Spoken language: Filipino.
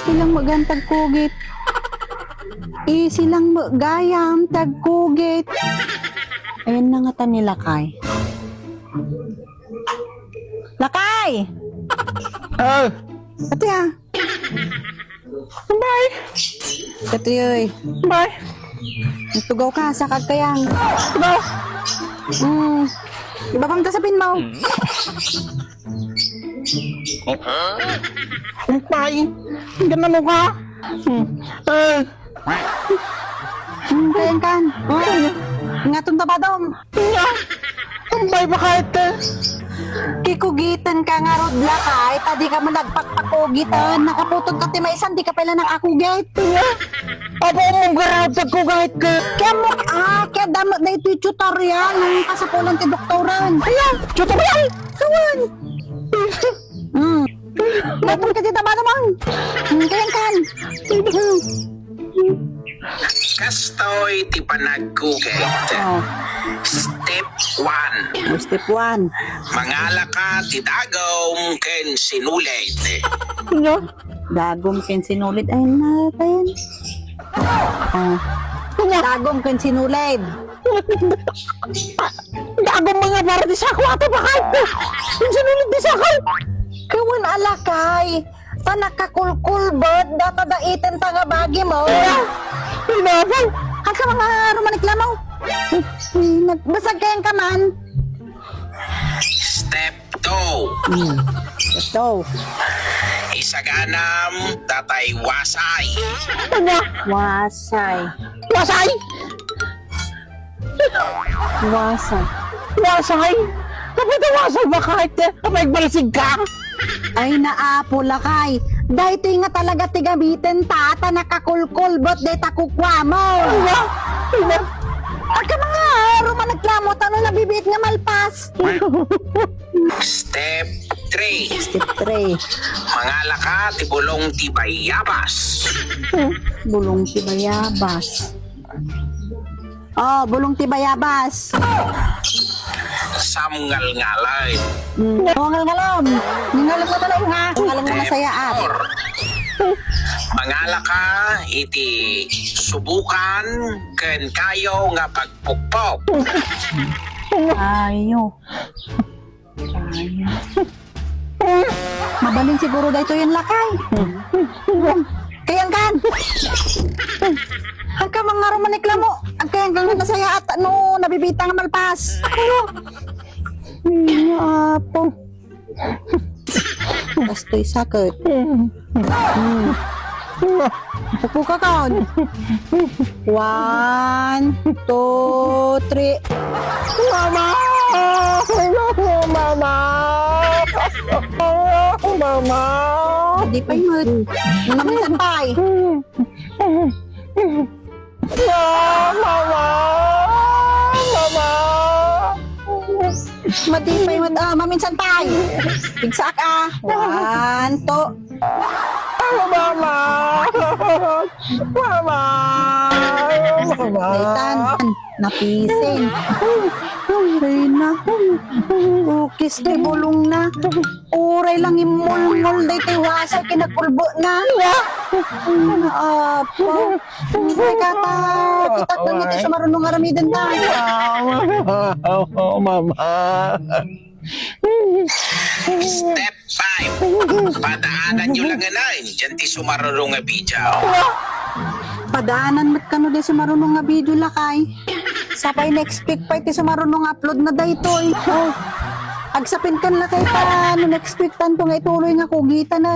Silang magantag kugit. Silang gayam tagkugit. Ayun na nga ta ni Lakay. Lakay! Ate ha? Bye! Ate yoy. Bye! Tugaw ka sa kagkayang. Tugaw! Iba pang tasapin mo. Bye! Ganun ka? Kayang kan. Ngatong tabadom. Bye ba kahit Kikugitan ka nga rod Lakay. Tadi ka mo nagpakpakugitan. Nakaputog ka timaisan. Di ka pala ng akugit. Aba mong garapag ko kahit ka? Kaya mo, kaya damot na ito yung tutorial ng kasapulan ti doktoran. Ayan, tutorial! Kawan! Napon ka dito ba naman? Kayang kan. Kastoy ti panagkugit. Oh, Step 1. step 1. Mangala ka ti dagom ken sinulit. Dagom ken sinulit. Ay na, tayan. Dagom ken sinulit. Dagong mga para di sa ako ate ba kahit yung sinulit di sa ako? Kawan alakay. Panakakulkulbot. Data daitin ta nga bagi mo. Pinabang! Haka mga rumaniklamaw. Nagbasag kayang kaman. Step 2. Ito. Isaganam tatay wasay. Ano? Wasay. Wasay! Wasay. Wasay! Kapit ang wasay ba kahit may balasig ka? Ay naapo Lakay. Dahito nga talaga tigabitin tata nakakulkulbot de takukwa mo. At ka mga rumanaglamot ano nabibit nga malpas. Step 3. Step 3. Mangala ka ti bulong ti bayabas. Bulong tibayabas. Oh, bulong tibayabas. Samngal-ngalay. Ngalam. Ngalam mo na nga. Ngalam mo na saya at. Or, mangala ka iti subukan ken kayo nga pagpukpok. Ayo. Mabalin siguro dahito yung Lakay. Kayang kan. Ang ka mga rumanikla mo. Ang kayang kang nasaya at ano, nabibita nga malpas. Apo. Bastoy sakit. Upo ka kan. 1, 2, 3. Mama! Mama! Mama! Di pa yun. Naman sampay. Mama! Mama! Matipay mo, maminsan pay. Bigsak 1, 2. Mama! Mama! Mama! Daytan, napising. Ay na. Ukis di bulong na. Uray lang imol-mol day tiwasa kinakulbo na. Apo. Ay kata. Kitak lang ito sa marunong aramidan na. Mama! Step 5. Padaanan nyo lang anayin. Diyan ti sumarurong nga video. Padaanan mat kano di sa marunong nga video Lakay. Sapay na-expect pa iti sa marunong upload na daytoy. Oh. Agsapin kan Lakay pa. No na-expectan to nga ituloy nga kugita na.